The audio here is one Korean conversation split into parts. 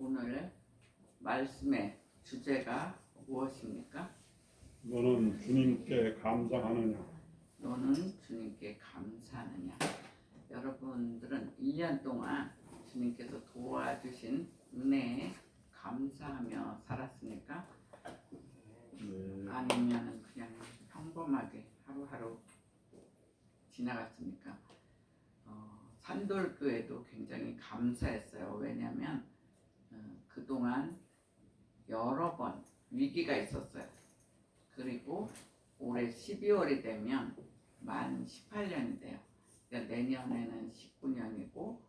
오늘 말씀의 주제가 무엇입니까? 너는 주님께 감사하느냐? 너는 주님께 감사하느냐? 여러분들은 1년 동안 주님께서 도와주신 은혜에 감사하며 살았습니까? 아니면 그냥 평범하게 하루하루 지나갔습니까? 산돌교회도 굉장히 감사했어요. 왜냐하면 그동안 여러 번 위기가 있었어요. 그리고 올해 12월이 되면 만 18년이 돼요. 그러니까 내년에는 19년이고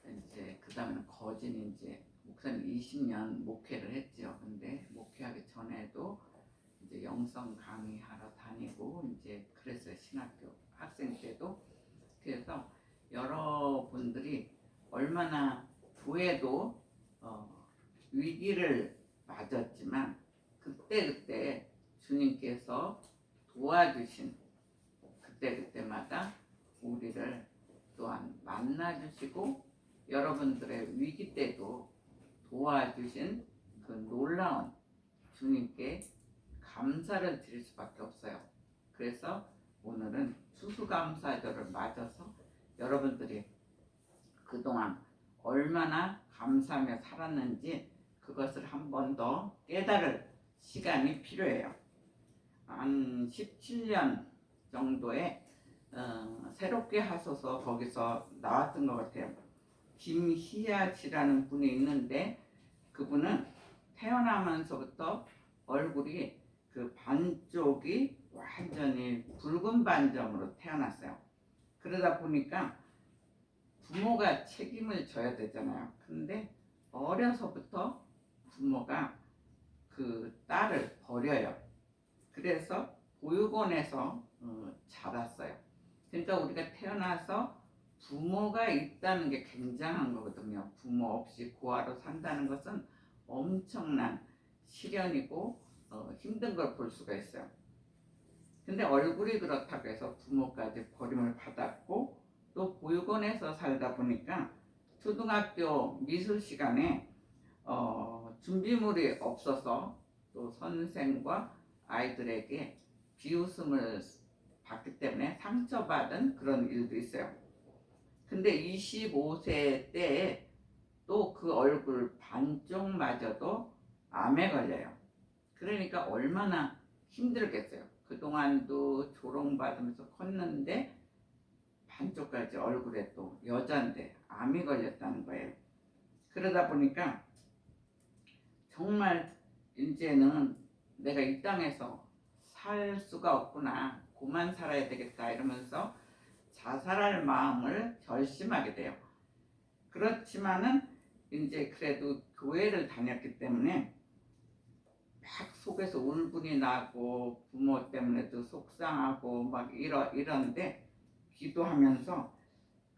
이제 그 다음에는 거진 이제 목사님 20년 목회를 했죠. 근데 목회하기 전에도 이제 영성 강의하러 다니고 이제 그랬어요. 신학교 학생 때도. 그래서 여러분들이 얼마나 교회도 위기를 맞았지만 그때 주님께서 도와주신 그때마다 우리를 또한 만나주시고 여러분들의 위기 때도 도와주신 그 놀라운 주님께 감사를 드릴 수밖에 없어요. 그래서 오늘은 추수감사절을 맞아서 여러분들이 그동안 얼마나 감사하며 살았는지 그것을 한 번 더 깨달을 시간이 필요해요. 한 17년 정도에 새롭게 하소서 거기서 나왔던 것 같아요. 김희아 씨라는 분이 있는데 그분은 태어나면서부터 얼굴이 그 반쪽이 완전히 붉은 반점으로 태어났어요. 그러다 보니까 부모가 책임을 져야 되잖아요. 근데 어려서부터 부모가 그 딸을 버려요. 그래서 보육원에서 자랐어요. 그러니까 우리가 태어나서 부모가 있다는 게 굉장한 거거든요. 부모 없이 고아로 산다는 것은 엄청난 시련이고 힘든 걸 볼 수가 있어요. 근데 얼굴이 그렇다고 해서 부모까지 버림을 받았고 또 보육원에서 살다 보니까 초등학교 미술 시간에 준비물이 없어서 또 선생과 아이들에게 비웃음을 받기 때문에 상처받은 그런 일도 있어요. 근데 25세 때에 또 그 얼굴 반쪽마저도 암에 걸려요. 그러니까 얼마나 힘들겠어요. 그동안도 조롱받으면서 컸는데 반쪽까지 얼굴에 또 여잔데 암이 걸렸다는 거예요. 그러다 보니까 정말 이제는 내가 이 땅에서 살 수가 없구나, 그만 살아야 되겠다 이러면서 자살할 마음을 결심하게 돼요. 그렇지만은 이제 그래도 교회를 다녔기 때문에 막 속에서 울분이 나고 부모 때문에도 속상하고 막 이런데 기도하면서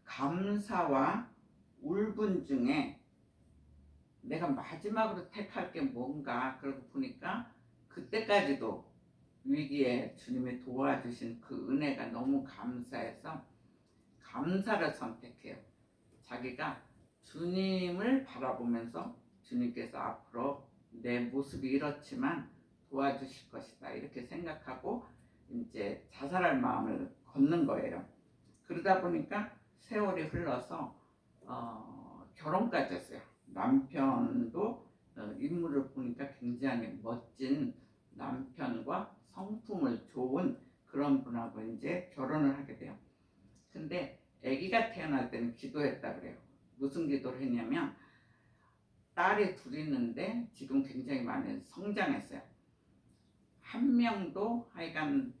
감사와 울분 중에 내가 마지막으로 택할 게 뭔가 그러고 보니까 그때까지도 위기에 주님이 도와주신 그 은혜가 너무 감사해서 감사를 선택해요. 자기가 주님을 바라보면서 주님께서 앞으로 내 모습이 이렇지만 도와주실 것이다 이렇게 생각하고 이제 자살할 마음을 걷는 거예요. 그러다 보니까 세월이 흘러서 결혼까지 했어요. 남편도 인물을 보니까 굉장히 멋진 남편과 성품을 좋은 그런 분하고 이제 결혼을 하게 돼요. 근데 아기가 태어날 때는 기도했다 그래요. 무슨 기도를 했냐면 딸이 둘 있는데 지금 굉장히 많이 성장했어요. 한 명도 하여간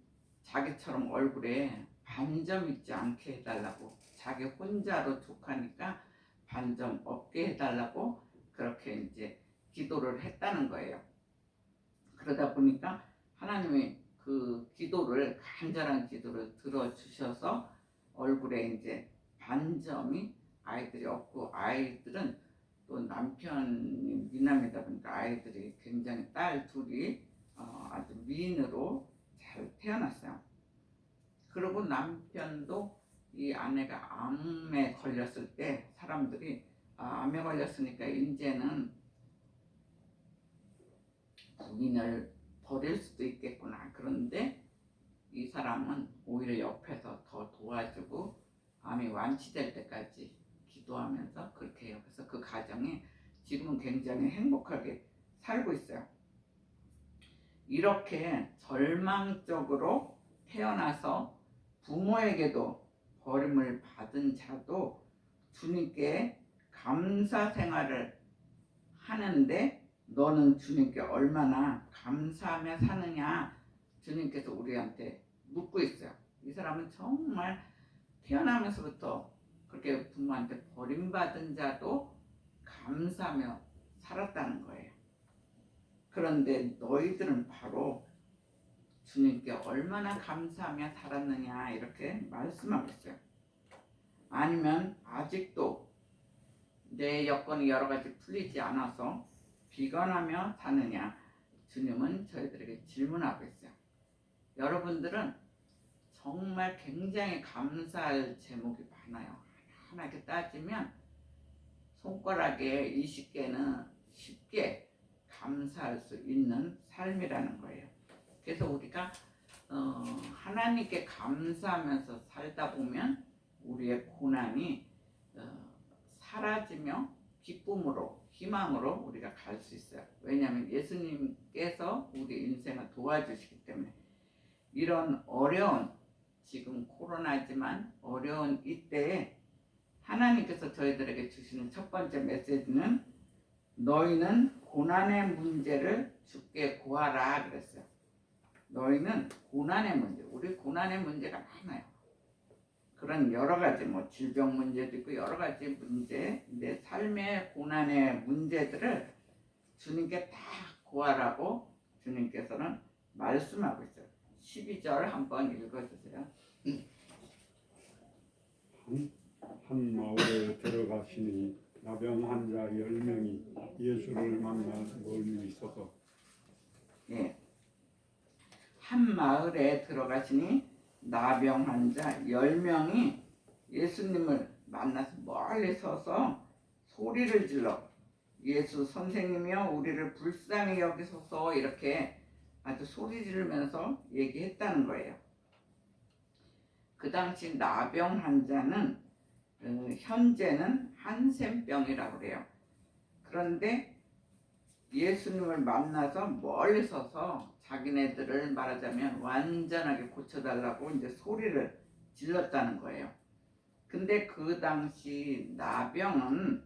자기처럼 얼굴에 반점 있지 않게 해달라고, 자기 혼자로 족하니까 반점 없게 해달라고 그렇게 이제 기도를 했다는 거예요. 그러다 보니까 하나님이 그 기도를, 간절한 기도를 들어주셔서 얼굴에 이제 반점이 아이들이 없고, 아이들은 또 남편이 미남이다 보니까 아이들이 굉장히 딸 둘이 아주 미인으로 잘 태어났어요. 그리고 남편도 이 아내가 암에 걸렸을 때 사람들이 암에 걸렸으니까 이제는 부인을 버릴 수도 있겠구나. 그런데 이 사람은 오히려 옆에서 더 도와주고 암이 완치될 때까지 기도하면서 그렇게 해요. 그래서 그 가정이 지금은 굉장히 행복하게 살고 있어요. 이렇게 절망적으로 태어나서 부모에게도 버림을 받은 자도 주님께 감사 생활을 하는데 너는 주님께 얼마나 감사하며 사느냐 주님께서 우리한테 묻고 있어요. 이 사람은 정말 태어나면서부터 그렇게 부모한테 버림받은 자도 감사하며 살았다는 거예요. 그런데 너희들은 바로 주님께 얼마나 감사하며 살았느냐 이렇게 말씀하고 있어요. 아니면 아직도 내 여건이 여러 가지 풀리지 않아서 비관하며 사느냐 주님은 저희들에게 질문하고 있어요. 여러분들은 정말 굉장히 감사할 제목이 많아요. 하나 이렇게 따지면 손가락에 20개는 쉽게 감사할 수 있는 삶이라는 거예요. 그래서 우리가 하나님께 감사하면서 살다 보면 우리의 고난이 사라지며 기쁨으로 희망으로 우리가 갈 수 있어요. 왜냐하면 예수님께서 우리 인생을 도와주시기 때문에. 이런 어려운 지금 코로나지만 어려운 이때에 하나님께서 저희들에게 주시는 첫 번째 메시지는 너희는 고난의 문제를 주께 구하라 그랬어요. 너희는 고난의 문제, 우리 고난의 문제가 많아요. 그런 여러 가지 질병 문제도 있고 여러 가지 문제, 내 삶의 고난의 문제들을 주님께 다 구하라고 주님께서는 말씀하고 있어요. 12절 한번 읽어주세요. 한 마을에 들어가시니 나병 환자 10명이 예수를 만나 멀리 있어서 예. 한 마을에 들어가시니 나병 환자 10명이 예수님을 만나서 멀리 서서 소리를 질러 예수 선생님이여 우리를 불쌍히 여기소서 이렇게 아주 소리 지르면서 얘기했다는 거예요. 그 당시 나병 환자는 현재는 한센병이라고 그래요. 그런데 예수님을 만나서 멀리 서서 자기네들을 말하자면 완전하게 고쳐달라고 이제 소리를 질렀다는 거예요. 근데 그 당시 나병은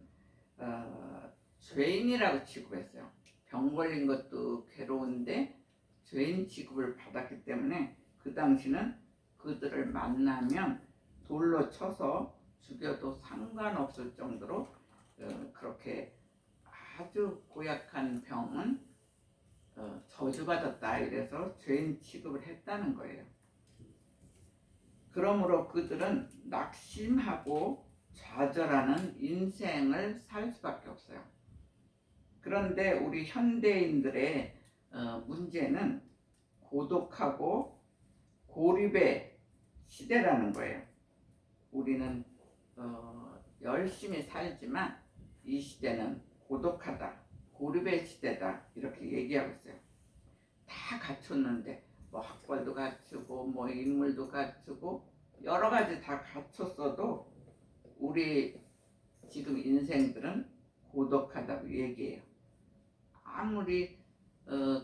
죄인이라고 취급했어요. 병 걸린 것도 괴로운데 죄인 취급을 받았기 때문에 그 당시는 그들을 만나면 돌로 쳐서 죽여도 상관없을 정도로 그렇게 아주 고약한 병은 저주받았다 이래서 죄인 취급을 했다는 거예요. 그러므로 그들은 낙심하고 좌절하는 인생을 살 수밖에 없어요. 그런데 우리 현대인들의 문제는 고독하고 고립의 시대라는 거예요. 우리는 열심히 살지만 이 시대는 고독하다, 고립의 시대다 이렇게 얘기하고 있어요. 다 갖췄는데 학벌도 갖추고 인물도 갖추고 여러 가지 다 갖췄어도 우리 지금 인생들은 고독하다고 얘기해요. 아무리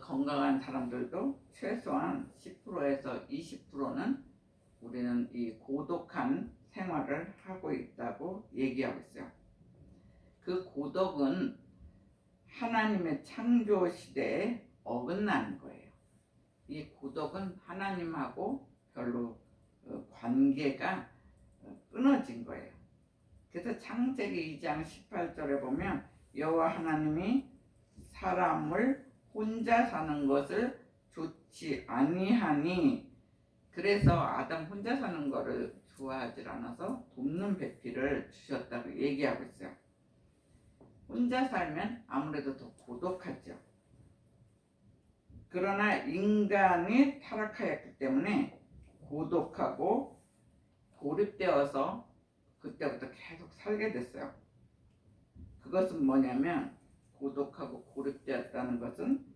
건강한 사람들도 최소한 10%에서 20%는 우리는 이 고독한 생활을 하고 있다고 얘기하고 있어요. 그 고독은 하나님의 창조 시대에 어긋나는 거예요. 이 고독은 하나님하고 별로 관계가 끊어진 거예요. 그래서 창세기 2장 18절에 보면 여호와 하나님이 사람을 혼자 사는 것을 좋지 아니하니 그래서 아담 혼자 사는 것을 좋아하지 않아서 돕는 배필을 주셨다고 얘기하고 있어요. 혼자 살면 아무래도 더 고독하죠. 그러나 인간이 타락하였기 때문에 고독하고 고립되어서 그때부터 계속 살게 됐어요. 그것은 뭐냐면 고독하고 고립되었다는 것은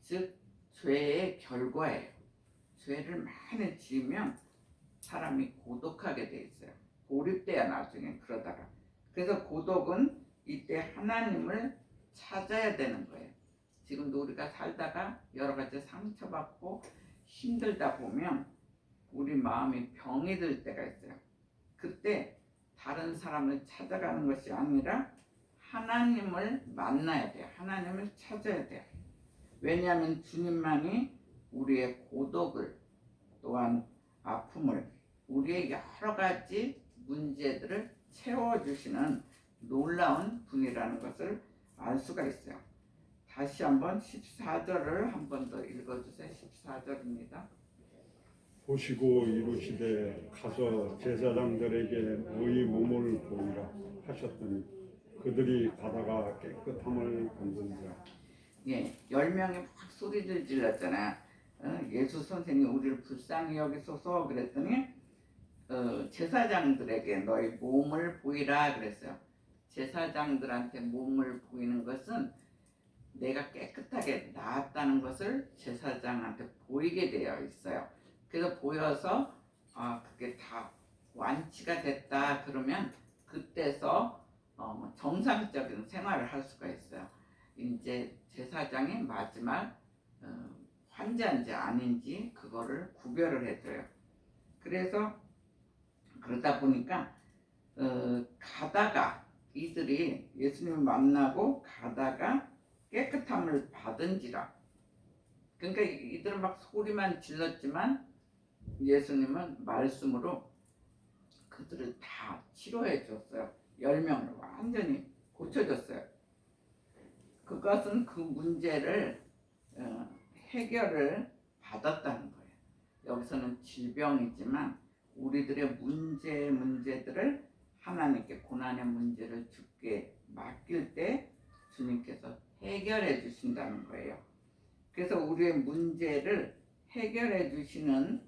즉 죄의 결과예요. 죄를 많이 지으면 사람이 고독하게 돼 있어요. 고립돼야 나중에 그러다가. 그래서 고독은 이때 하나님을 찾아야 되는 거예요. 지금도 우리가 살다가 여러 가지 상처받고 힘들다 보면 우리 마음이 병이 들 때가 있어요. 그때 다른 사람을 찾아가는 것이 아니라 하나님을 만나야 돼요. 하나님을 찾아야 돼요. 왜냐하면 주님만이 우리의 고독을 또한 아픔을 우리의 여러 가지 문제들을 채워주시는 놀라운 분이라는 것을 알 수가 있어요. 다시 한번 14절을 한 번 더 읽어주세요. 14절입니다. 보시고 이루시되 가서 제사장들에게 너희 몸을 보이라 하셨더니 그들이 가다가 깨끗함을 본전지라. 예, 10명이 막 소리를 질렀잖아요. 예수 선생님 우리를 불쌍히 여기소서 그랬더니 제사장들에게 너희 몸을 보이라 그랬어요. 제사장들한테 몸을 보이는 것은 내가 깨끗하게 나았다는 것을 제사장한테 보이게 되어 있어요. 그래서 보여서 그게 다 완치가 됐다 그러면 그때서 정상적인 생활을 할 수가 있어요. 이제 제사장이 마지막 환자인지 아닌지 그거를 구별을 해줘요. 그래서 그러다 보니까 가다가 이들이 예수님을 만나고 가다가 깨끗함을 받은지라. 그러니까 이들은 막 소리만 질렀지만 예수님은 말씀으로 그들을 다 치료해 줬어요. 10명을 완전히 고쳐줬어요. 그것은 그 문제를 해결을 받았다는 거예요. 여기서는 질병이지만 우리들의 문제들을 하나님께 고난의 문제를 주께 맡길 때 주님께서 해결해 주신다는 거예요. 그래서 우리의 문제를 해결해 주시는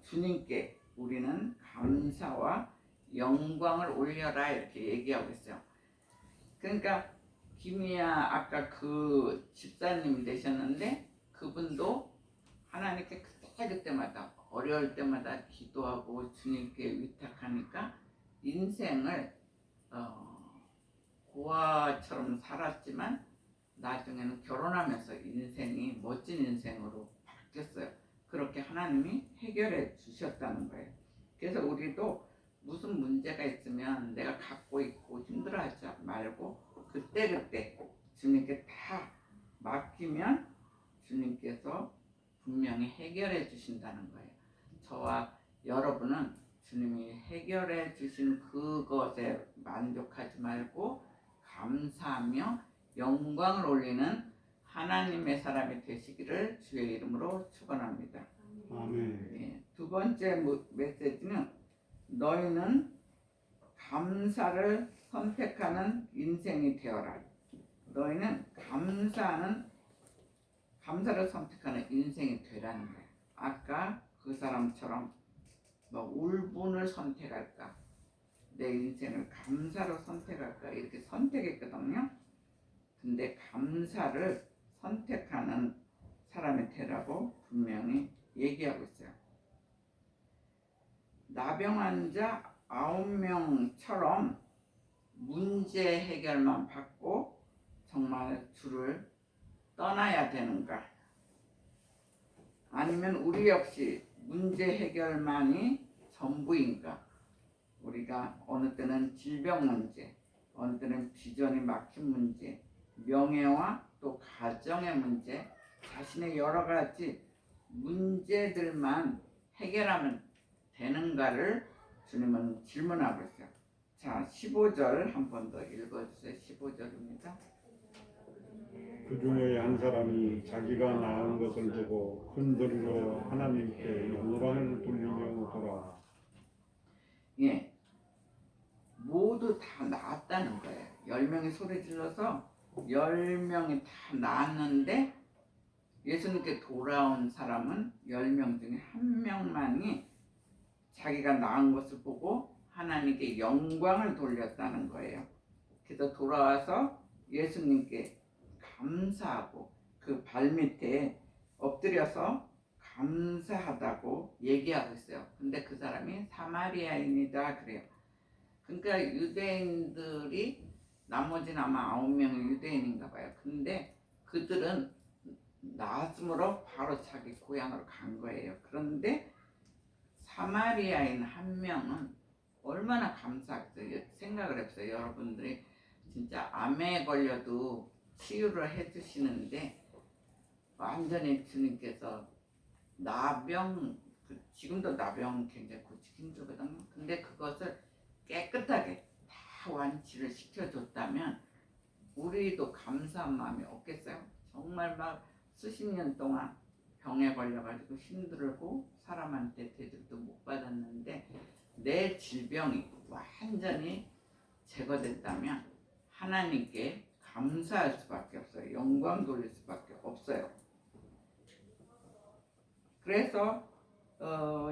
주님께 우리는 감사와 영광을 올려라 이렇게 얘기하고 있어요. 그러니까 김희아 아까 그 집사님 되셨는데 그분도 하나님께 그때마다 어려울 때마다 기도하고 주님께 위탁하니까 인생을 고아처럼 살았지만 나중에는 결혼하면서 인생이 멋진 인생으로 바뀌었어요. 그렇게 하나님이 해결해 주셨다는 거예요. 그래서 우리도 무슨 문제가 있으면 내가 갖고 있고 힘들어하지 말고 그때그때 주님께 다 맡기면 주님께서 분명히 해결해 주신다는 거예요. 저와 여러분은 주님이 해결해 주신 그것에 만족하지 말고 감사하며 영광을 올리는 하나님의 사람이 되시기를 주의 이름으로 축원합니다. 아멘. 예, 두 번째 메시지는 너희는 감사를 선택하는 인생이 되어라. 너희는 감사를 선택하는 인생이 되라는 거예요. 아까 그 사람처럼 울분을 선택할까, 내 인생을 감사로 선택할까 이렇게 선택했거든요. 근데 감사를 선택하는 사람이 되라고 분명히 얘기하고 있어요. 나병 환자 9명처럼 문제 해결만 받고 정말 주를 떠나야 되는가? 아니면 우리 역시 문제 해결만이 전부인가? 우리가 어느 때는 질병 문제, 어느 때는 비전이 막힌 문제, 명예와 또 가정의 문제, 자신의 여러 가지 문제들만 해결하면 되는가를 주님은 질문하고 있어요. 자, 15절 한 번 더 읽어주세요. 15절입니다. 그 중에 한 사람이 자기가 낳은 것을 보고 흔들려 하나님께 영광을 돌리며 돌아. 예, 모두 다 나았다는 거예요. 10명이 소리 질러서 10명이 다 나았는데 예수님께 돌아온 사람은 10명 중에 한 명만이 자기가 낳은 것을 보고 하나님께 영광을 돌렸다는 거예요. 그래서 돌아와서 예수님께 감사하고 그 그 발밑에 엎드려서 감사하다고 얘기하고 있어요. 근데 그 사람이 사마리아인이다 그래요. 그러니까 유대인들이 나머지는 아마 9명이 유대인인가 봐요. 근데 그들은 나았으므로 바로 자기 고향으로 간 거예요. 그런데 사마리아인 한 명은 얼마나 감사하겠어요. 생각을 해보세요. 여러분들이 진짜 암에 걸려도 치유를 해주시는데 완전히 주님께서 나병, 지금도 나병 굉장히 고치기 힘들거든요. 근데 그것을 깨끗하게 다 완치를 시켜줬다면 우리도 감사한 마음이 없겠어요? 정말 막 수십 년 동안 병에 걸려가지고 힘들고 사람한테 대접도 못 받았는데 내 질병이 완전히 제거됐다면 하나님께 감사할 수밖에 없어요. 영광 돌릴 수밖에 없어요. 그래서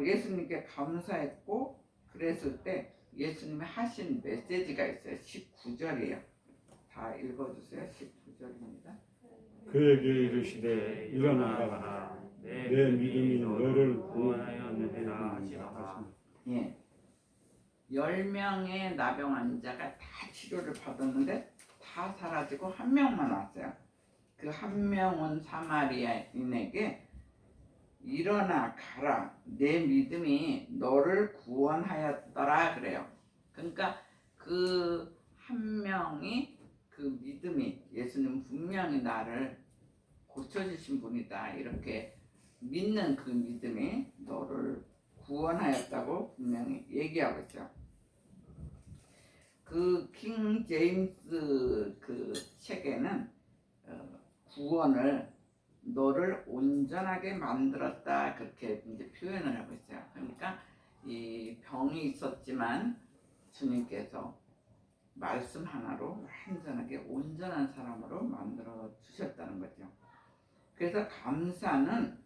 예수님께 감사했고 그랬을 때 예수님이 하신 메시지가 있어요. 19절이에요. 다 읽어주세요. 19절입니다. 그에게 이르시되 일어나라 내 믿음이 너를 구원하였느니라 하시니라. 예. 10명의 나병 환자가 다 치료를 받았는데 다 사라지고 한 명만 왔어요. 그 한 명은 사마리아인에게 일어나 가라 내 믿음이 너를 구원하였더라 그래요. 그러니까 그 한 명이 그 믿음이 예수님 분명히 나를 고쳐주신 분이다 이렇게 믿는 그 믿음이 너를 구원하였다고 분명히 얘기하고 있어요. 그 킹 제임스 그 책에는 구원을 너를 온전하게 만들었다 그렇게 이제 표현을 하고 있어요. 그러니까 이 병이 있었지만 주님께서 말씀 하나로 완전하게 온전한 사람으로 만들어 주셨다는 거죠. 그래서 감사는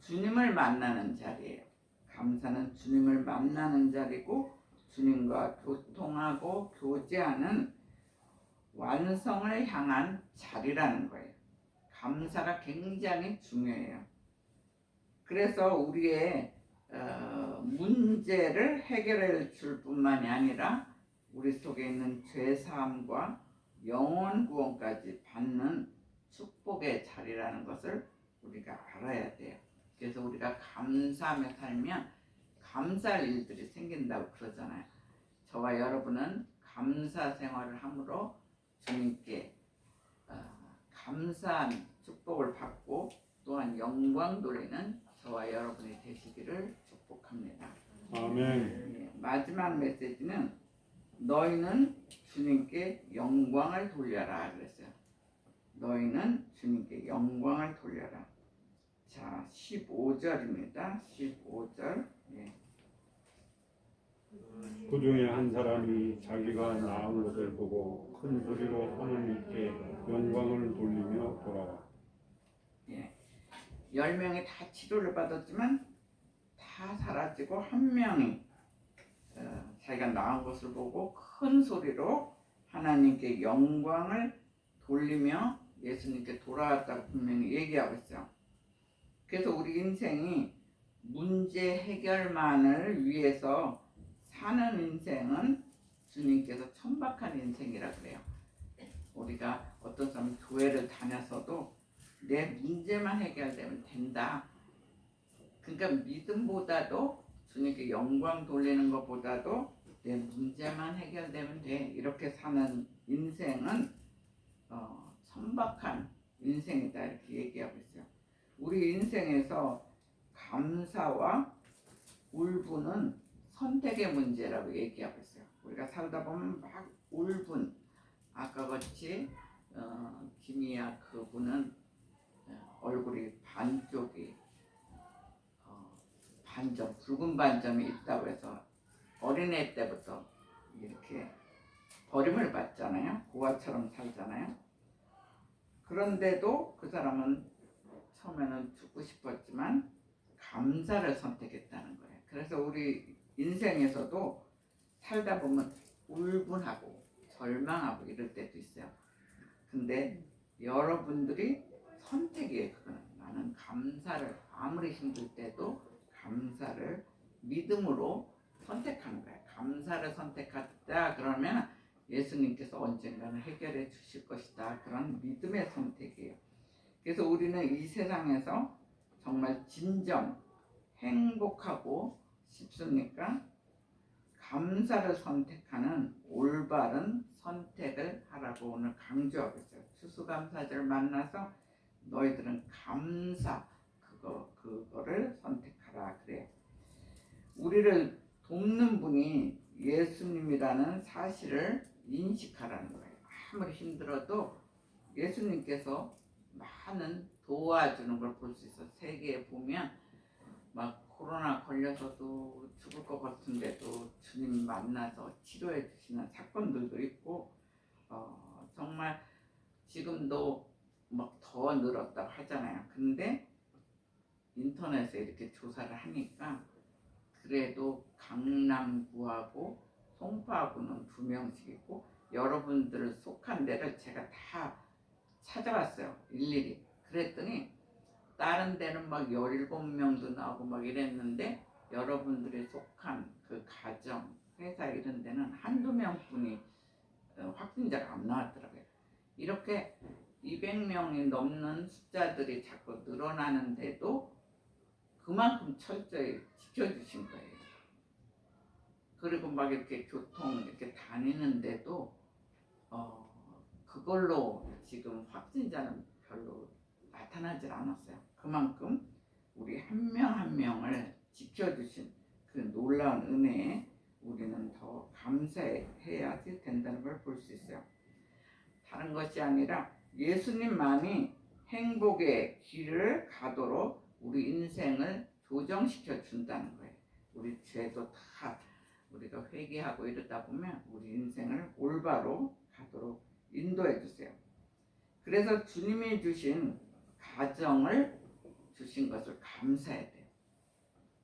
주님을 만나는 자리예요. 감사는 주님을 만나는 자리고 주님과 교통하고 교제하는 완성을 향한 자리라는 거예요. 감사가 굉장히 중요해요. 그래서 우리의 문제를 해결해 줄 뿐만이 아니라 우리 속에 있는 죄사함과 영원 구원까지 받는 축복의 자리라는 것을 우리가 알아야 돼요. 그래서 우리가 감사하며 살면 감사할 일들이 생긴다고 그러잖아요. 저와 여러분은 감사 생활을 함으로 주님께 감사한 축복을 받고 또한 영광 돌리는 저와 여러분이 되시기를 축복합니다. 아멘. 예, 마지막 메시지는 너희는 주님께 영광을 돌려라 그랬어요. 너희는 주님께 영광을 돌려라. 자, 15절입니다. 15절. 예. 그 중에 한 사람이 자기가 나은 것을 보고 큰 소리로 하나님께 영광을 돌리며 돌아와. 예. 10명이 다 치료를 받았지만 다 사라지고 한 명이 자기가 나은 것을 보고 큰 소리로 하나님께 영광을 돌리며 예수님께 돌아왔다고 분명히 얘기하고 있어요. 그래서 우리 인생이 문제 해결만을 위해서 사는 인생은 주님께서 천박한 인생이라 그래요. 우리가 어떤 사람 교회를 다녀서도 내 문제만 해결되면 된다. 그러니까 믿음보다도 주님께 영광 돌리는 것보다도 내 문제만 해결되면 돼. 이렇게 사는 인생은 천박한 인생이다. 이렇게 얘기하고 있어요. 우리 인생에서 감사와 울분은 선택의 문제라고 얘기하고 있어요. 우리가 살다 보면 막 울분, 아까 같이 김이야 그분은 얼굴이 반쪽이 반점, 붉은 반점이 있다고 해서 어린애 때부터 이렇게 버림을 받잖아요. 고아처럼 살잖아요. 그런데도 그 사람은 처음에는 죽고 싶었지만 감사를 선택했다는 거예요. 그래서 우리 인생에서도 살다 보면 울분하고 절망하고 이럴 때도 있어요. 근데 여러분들이 선택이에요. 그거는 나는 감사를 아무리 힘들 때도 감사를 믿음으로 선택하는 거야. 감사를 선택하자 그러면 예수님께서 언젠가는 해결해 주실 것이다. 그런 믿음의 선택이에요. 그래서 우리는 이 세상에서 정말 진정 행복하고 싶습니까? 감사를 선택하는 올바른 선택을 하라고 오늘 강조하고 있어요. 추수감사절 만나서 너희들은 감사 그거를 선택하라 그래요. 우리를 돕는 분이 예수님이라는 사실을 인식하라는 거예요. 아무리 힘들어도 예수님께서 많은 도와주는 걸 볼 수 있어. 세계에 보면 막 코로나 걸려서도 죽을 것 같은데도 주님 만나서 치료해 주시는 사건들도 있고 정말 지금도 막 더 늘었다고 하잖아요. 근데 인터넷에 이렇게 조사를 하니까 그래도 강남구하고 송파구는 2명씩 있고 여러분들 속한 데를 제가 다 찾아봤어요. 일일이. 그랬더니 다른 데는 막 17명도 나오고 막 이랬는데 여러분들이 속한 그 가정, 회사 이런 데는 한두 명뿐이 확진자가 안 나왔더라고요. 이렇게 200명이 넘는 숫자들이 자꾸 늘어나는데도 그만큼 철저히 지켜주신 거예요. 그리고 막 이렇게 교통 이렇게 다니는데도 그걸로 지금 확진자는 별로 나타나질 않았어요. 그만큼 우리 한 명 한 명을 지켜주신 그 놀라운 은혜에 우리는 더 감사해야 된다는 걸 볼 수 있어요. 다른 것이 아니라 예수님만이 행복의 길을 가도록 우리 인생을 조정시켜 준다는 거예요. 우리 죄도 다 우리가 회개하고 이러다 보면 우리 인생을 올바로 가도록 인도해 주세요. 그래서 주님이 주신 가정을 주신 것을 감사해야 돼요.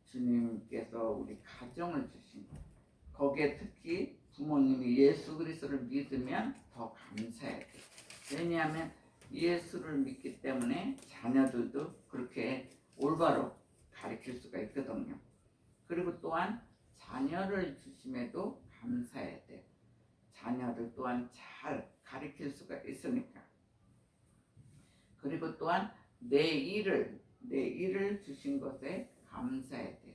주님께서 우리 가정을 주신 것, 거기에 특히 부모님이 예수 그리스도를 믿으면 더 감사해야 돼요. 왜냐하면 예수를 믿기 때문에 자녀들도 그렇게 올바로 가르칠 수가 있거든요. 그리고 또한 자녀를 주심에도 감사해야 돼요. 자녀들 또한 잘 가르칠 수가 있으니까. 그리고 또한 내 일을 주신 것에 감사해야 돼요.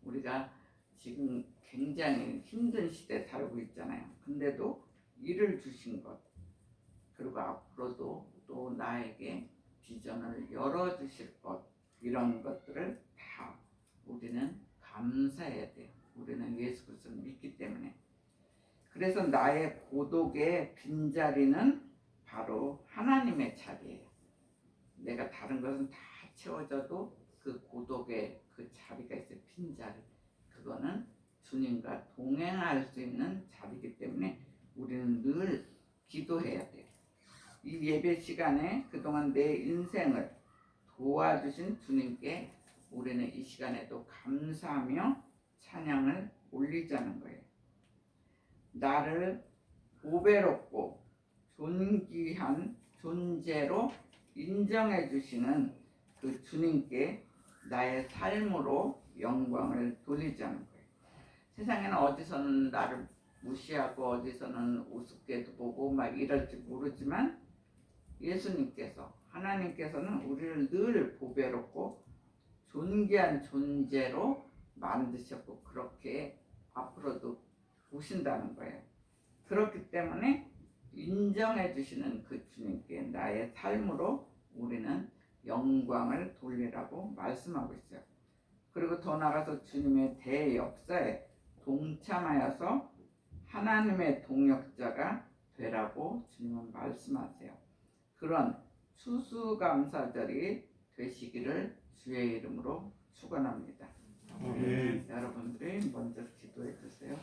우리가 지금 굉장히 힘든 시대에 살고 있잖아요. 근데도 일을 주신 것, 그리고 앞으로도 또 나에게 비전을 열어주실 것, 이런 것들을 다 우리는 감사해야 돼요. 우리는 예수 그리스도를 믿기 때문에. 그래서 나의 고독의 빈자리는 바로 하나님의 자리예요. 내가 다른 것은 다 채워져도 그 고독의 그 자리가 있어요. 빈자리. 그거는 주님과 동행할 수 있는 자리이기 때문에 우리는 늘 기도해야 돼요. 이 예배 시간에 그동안 내 인생을 도와주신 주님께 우리는 이 시간에도 감사하며 찬양을 올리자는 거예요. 나를 보배롭고 존귀한 존재로 인정해 주시는 그 주님께 나의 삶으로 영광을 돌리자는 거예요. 세상에는 어디서는 나를 무시하고 어디서는 우습게도 보고 막 이럴지 모르지만 예수님께서 하나님께서는 우리를 늘 보배롭고 존귀한 존재로 만드셨고 그렇게 앞으로도 보신다는 거예요. 그렇기 때문에 인정해 주시는 그 주님께 나의 삶으로 우리는 영광을 돌리라고 말씀하고 있어요. 그리고 더 나아가서 주님의 대역사에 동참하여서 하나님의 동역자가 되라고 주님은 말씀하세요. 그런 추수감사절이 되시기를 주의 이름으로 축원합니다. 아멘. 여러분들이 먼저 기도해 주세요.